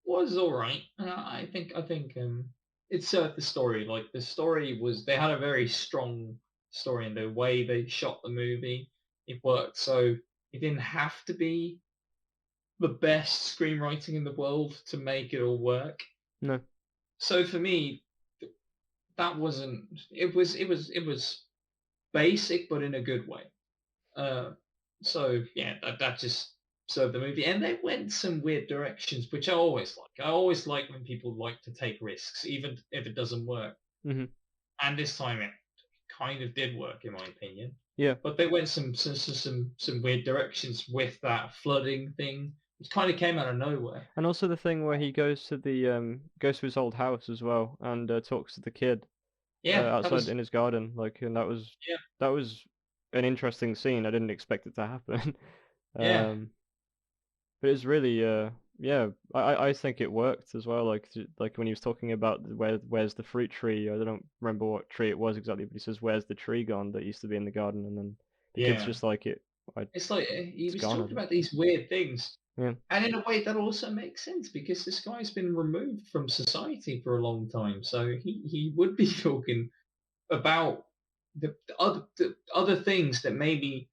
was all right. I think it served the story. Like the story was, they had a very strong story, and the way they shot the movie, it worked. So it didn't have to be the best screenwriting in the world to make it all work. No. So for me, that wasn't. It was basic, but in a good way. Uh, so yeah, that just served the movie, and they went some weird directions, which I always like. I always like when people like to take risks, even if it doesn't work. Hmm. And this time it kind of did work, in my opinion. Yeah. But they went some weird directions with that flooding thing, which kind of came out of nowhere. And also the thing where he goes to his old house as well and talks to the kid. Yeah, that outside was in his garden, and yeah, that was an interesting scene. I didn't expect it to happen. yeah, um, but it's really yeah, I think it worked as well. Like when he was talking about where's the fruit tree. I don't remember what tree it was exactly, but he says where's the tree gone that used to be in the garden, and then the kid's yeah. just like It's like he it's was gone. I talking think. about these weird things, Yeah. and in a way that also makes sense because this guy's been removed from society for a long time, so he would be talking about the other things that maybe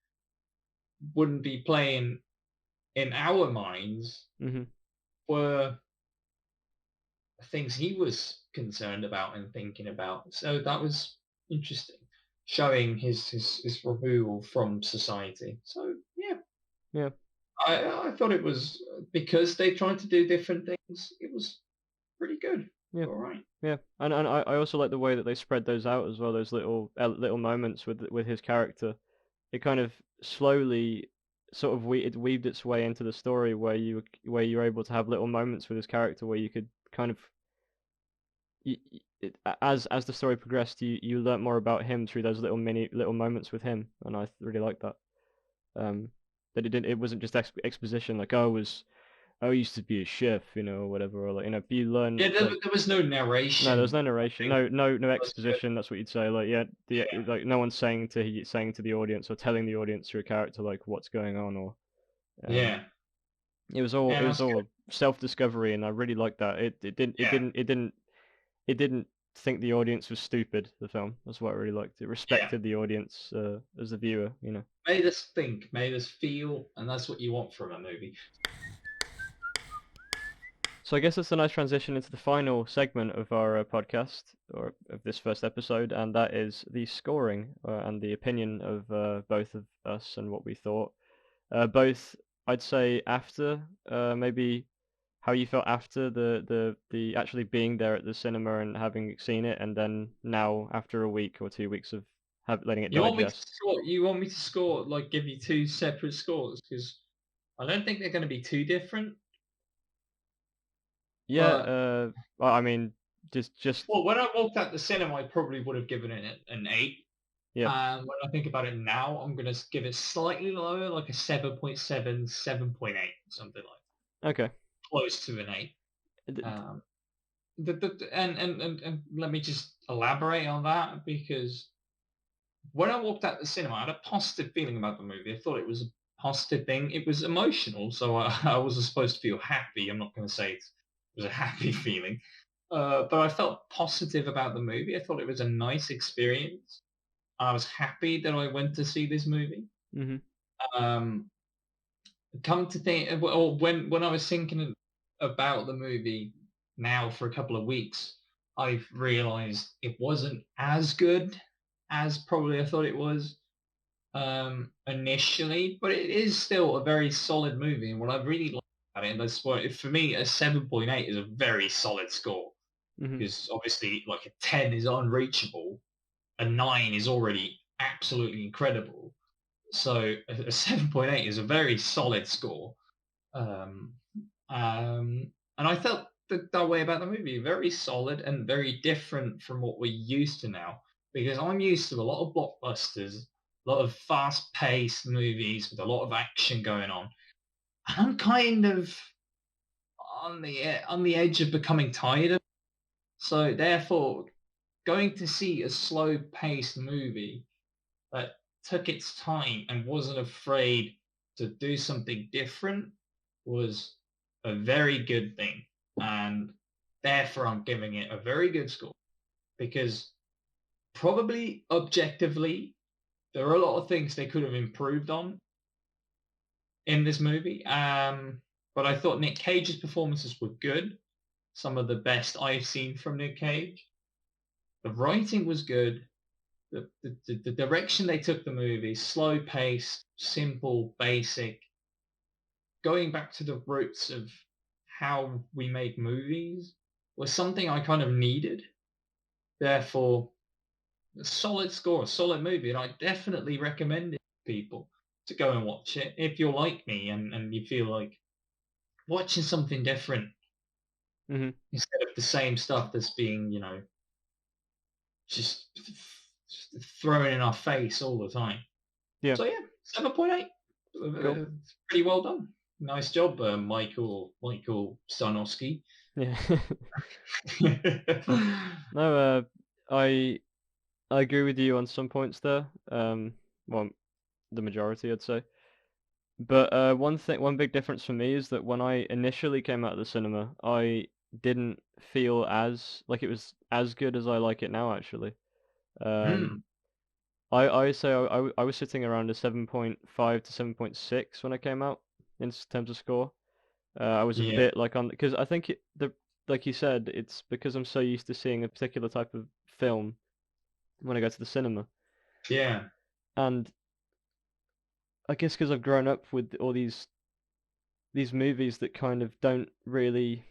wouldn't be playing in our minds Mhm. were things he was concerned about and thinking about. So that was interesting, showing his removal from society. So yeah, Yeah. I thought it was because they tried to do different things. It was pretty good. Yeah. All right. Yeah, and I also like the way that they spread those out as well. Those little moments with his character. It kind of slowly sort of it weaved its way into the story where you're able to have little moments with his character where you could kind of as the story progressed, you learnt more about him through those little moments with him, and I really like that. Um, that it wasn't just exposition like I used to be a chef, or whatever, or you learn Yeah, like. there was no No, there was narration. no I narration, think no was good. exposition. That's what you'd say. Like, yeah, Yeah, like no one's saying to the audience or telling the audience through a character like what's going on, or yeah, it yeah. was That's good. all self discovery, and I really liked that. Yeah, It didn't think the audience was stupid. The film, that's what I really liked. It yeah. respected the audience as the viewer. Made us think, made us feel, and that's what you want from a movie. So I guess that's a nice transition into the final segment of our podcast, or of this first episode, and that is the scoring and the opinion of both of us and what we thought. Both, I'd say, after maybe how you felt after the actually being there at the cinema and having seen it, and then now after a week or 2 weeks of letting it You want me to digest. score? You want me to score like give you two separate scores because I don't think they're going to be too different. Yeah, But well, I mean, just well, when I walked out the cinema, I probably would have given it an 8. yeah, And when I think about it now, I'm going to give it slightly lower, like a 7.7, 7.8, something like okay. close to an 8. Um, and let me just elaborate on that because when I walked out the cinema, I had a positive feeling about the movie. I thought it was a positive thing. It was emotional, so I wasn't supposed to feel happy. I'm not going to say it was a happy feeling, but I felt positive about the movie. I thought it was a nice experience. I was happy that I went to see this movie. Mhm. Um, come to think, or when I was thinking about the movie now for a couple of weeks, I've realised it wasn't as good as probably I thought it was initially, but it is still a very solid movie. And what I really like about it, and that's why for me a 7.8 is a very solid score Mhm. because obviously like a 10 is unreachable, a 9 is already absolutely incredible. So a 7.8 is a very solid score. Um, and I felt that way about the movie. Very solid and very different from what we're used to now. Because I'm used to a lot of blockbusters, a lot of fast-paced movies with a lot of action going on. And I'm kind of on the edge of becoming tired of. So therefore, going to see a slow-paced movie that took its time and wasn't afraid to do something different was a very good thing. And therefore, I'm giving it a very good score because probably objectively, there are a lot of things they could have improved on in this movie. But I thought Nick Cage's performances were good. Some of the best I've seen from Nick Cage. The writing was good. The direction they took the movie, slow paced, simple, basic, going back to the roots of how we make movies was something I kind of needed. Therefore, a solid score, a solid movie, and I definitely recommend it to people to go and watch it if you're like me and you feel like watching something different Mhm. instead of the same stuff that's being, just thrown in our face all the time. Yeah, So yeah, 7.8. cool. Pretty well done. Nice job, Michael Sarnowski. Yeah. No, I agree with you on some points there. Well, the majority, I'd say. But one big difference for me is that when I initially came out of the cinema, I didn't feel as like it was as good as I like it now, actually. Um, Hmm. I say I was sitting around a 7.5 to 7.6 when I came out in terms of score. I was a Yeah. bit like on because I think like you said, it's because I'm so used to seeing a particular type of film when I go to the cinema, Yeah. and I guess because I've grown up with all these movies that kind of don't really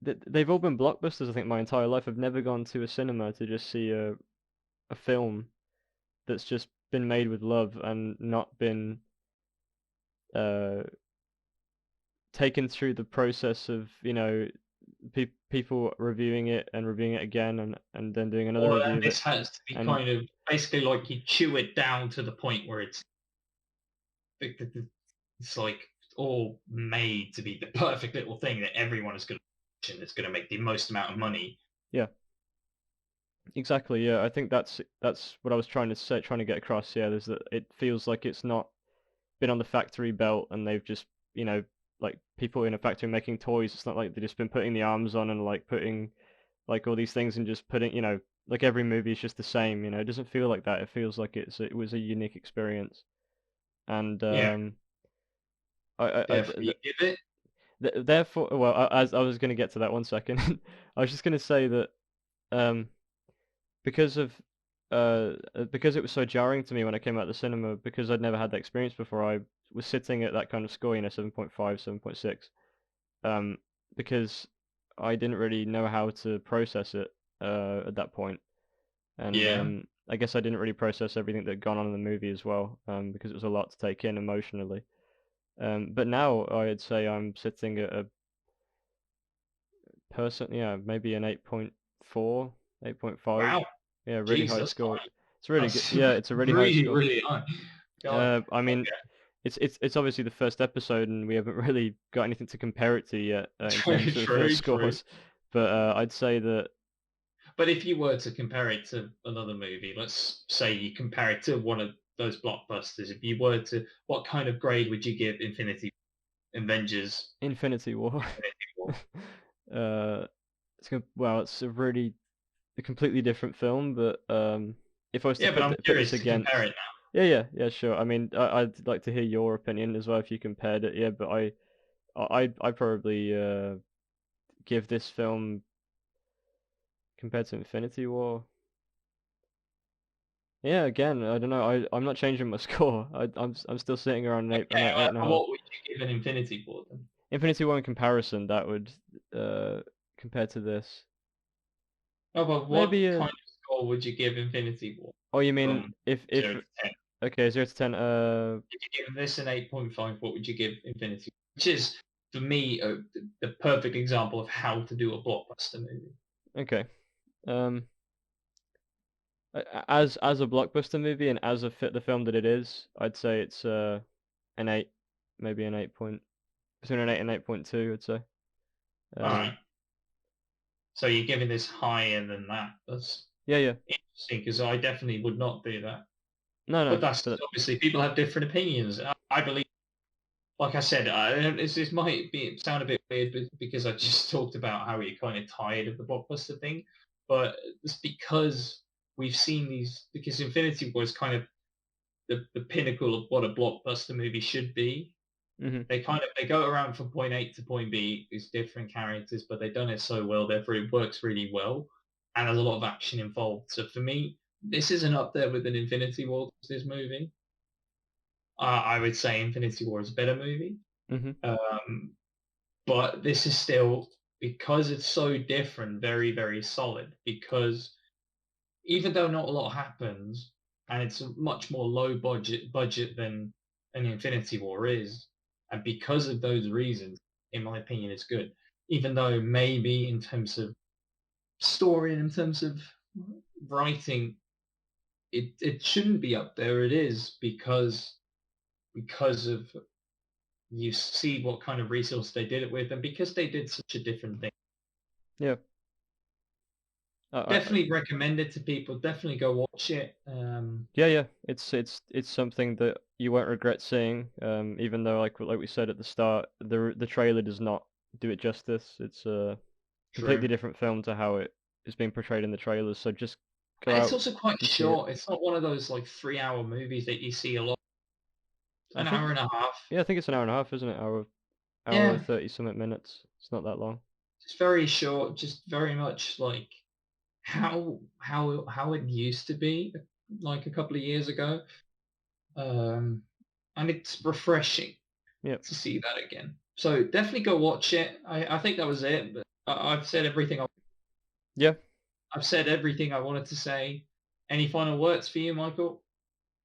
that they've all been blockbusters. I think my entire life I've never gone to a cinema to just see a film that's just been made with love and not been uh taken through the process of people reviewing it and reviewing it again and then doing another Or review of it this has to be and kind of basically like you chew it down to the point where it's like all made to be the perfect little thing that everyone is going to watch and it's going to make the most amount of money. yeah, exactly. Yeah, I think that's what I was trying to say, trying to get across. Yeah, there's that it feels like it's not been on the factory belt and they've just like people in a factory making toys. It's not like they've just been putting the arms on and like putting like all these things and just putting like every movie is just the same. It doesn't feel like that. It feels like it was a unique experience. And Yeah, I therefore you give it. therefore, well, as I was going to get to that one second, I was just going to say that um, because of because it was so jarring to me when I came out of the cinema because I'd never had that experience before. I was sitting at that kind of score, 7.5, 7.6, um, because I didn't really know how to process it at that point, and Yeah. I guess I didn't really process everything that had gone on in the movie as well, because it was a lot to take in emotionally. But now I'd say I'm sitting at a yeah, maybe an 8.4, 8.5. Wow. Yeah, really Jeez, high that's score. high. It's really good. That's Yeah, it's a really high really, score. really high. God. I mean, Okay. it's obviously the first episode, and we haven't really got anything to compare it to yet in terms of True, true. scores. But I'd say that But if you were to compare it to another movie, let's say you compare it to one of those blockbusters, if you were to, what kind of grade would you give Avengers Infinity War, Infinity War? uh, well, it's a completely different film. But if I was to Yeah, but I'm put this curious to compare against, it now. yeah, sure. I mean, I'd like to hear your opinion as well if you compared it. Yeah, but I probably give this film compared to Infinity War. Yeah, again, I don't know. I'm not changing my score. I'm still sitting around Okay, an eight and a half. what would you give an Infinity War then? Infinity War in comparison, that would compared to this, Oh, but what maybe kind of score would you give Infinity War oh, you mean from if 0 to 10? okay, 0 to 10. If you give this an 8.5, what would you give Infinity War? Which is, for me, the perfect example of how to do a blockbuster movie. Okay. Um, as a blockbuster movie and as a fit the film that it is, I'd say it's an 8, maybe an 8 point between an 8 and 8.2, I'd say. All Um, right. So you're giving this higher than that. That's yeah, yeah. interesting because I definitely would not do that. No, But no, that's but obviously people have different opinions. I believe, like I said, this might sound a bit weird because I just talked about how you're kind of tired of the blockbuster thing, but it's because we've seen these. Because Infinity War is kind of the pinnacle of what a blockbuster movie should be. mhm, They go around from point A to point B. These different characters, but they've done it so well. Therefore, it works really well, and there's a lot of action involved. So for me, this isn't up there with an Infinity War. This movie, I would say Infinity War is a better movie. mhm, Um, but this is still, because it's so different, very, very solid. Because even though not a lot happens, and it's a much more low budget than an Infinity War is, and because of those reasons, in my opinion, it's good. Even though maybe in terms of story and in terms of writing, it shouldn't be up there. It is because of you see what kind of resource they did it with, and because they did such a different thing. Yeah. I Definitely recommend it to people. Definitely go watch it. yeah, it's something that you won't regret seeing. Even though like we said at the start, the trailer does not do it justice. It's a completely True. different film to how it is being portrayed in the trailers. So just go And it's out also quite and see it. short. It's not one of those like 3 hour movies that you see a lot. I An think hour and a half. yeah, I think it's an hour and a half, isn't it? Hour Yeah, 30 something minutes. It's not that long. it's very short. Just very much like how it used to be, like a couple of years ago. And it's refreshing Yep. to see that again. So definitely go watch it. I think that was it. But I've said everything. Yeah. I've said everything I wanted to say. Any final words for you, Michael?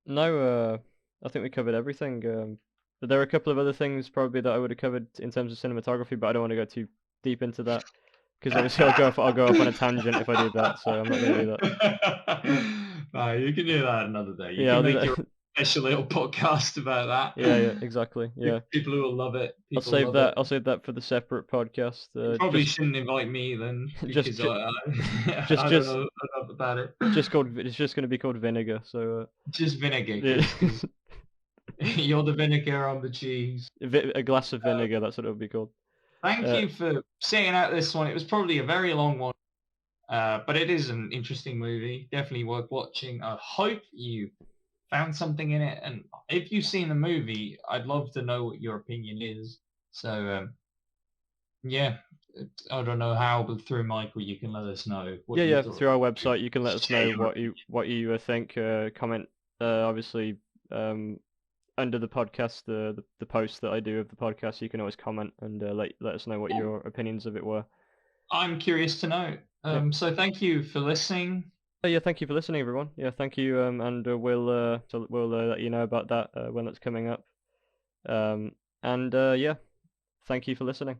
No, I think we covered everything. But there are a couple of other things probably that I would have covered in terms of cinematography, but I don't want to go too deep into that because obviously I'll go off on a tangent if I do that, so I'm not going to do that. No, you can do that another day. You Yeah, can I'll do make your that. special little podcast about that. Yeah, exactly. Yeah. People who will love it. I'll People save love it. that. I'll save that for the separate podcast. You probably shouldn't invite me then, Just, because ju- I don't know enough about it. it's just going to be called Vinegar. So, Just vinegar, yeah. because you're the vinegar, I'm the cheese. A glass of vinegar. That's what it'll be called. Thank you for sitting out this one. It was probably a very long one, but it is an interesting movie. Definitely worth watching. I hope you found something in it, and if you've seen the movie, I'd love to know what your opinion is. So, yeah, I don't know how, but through Michael, you can let us know what you Yeah. thought. Through our website, you can let us Share know your what you think. Comment. Obviously. Under the podcast, the post that I do of the podcast, you can always comment and let us know what your opinions of it were. I'm curious to know. Yep. So thank you for listening. Yeah, thank you for listening, everyone. Yeah, thank you. And we'll let you know about that when that's coming up. And yeah, thank you for listening.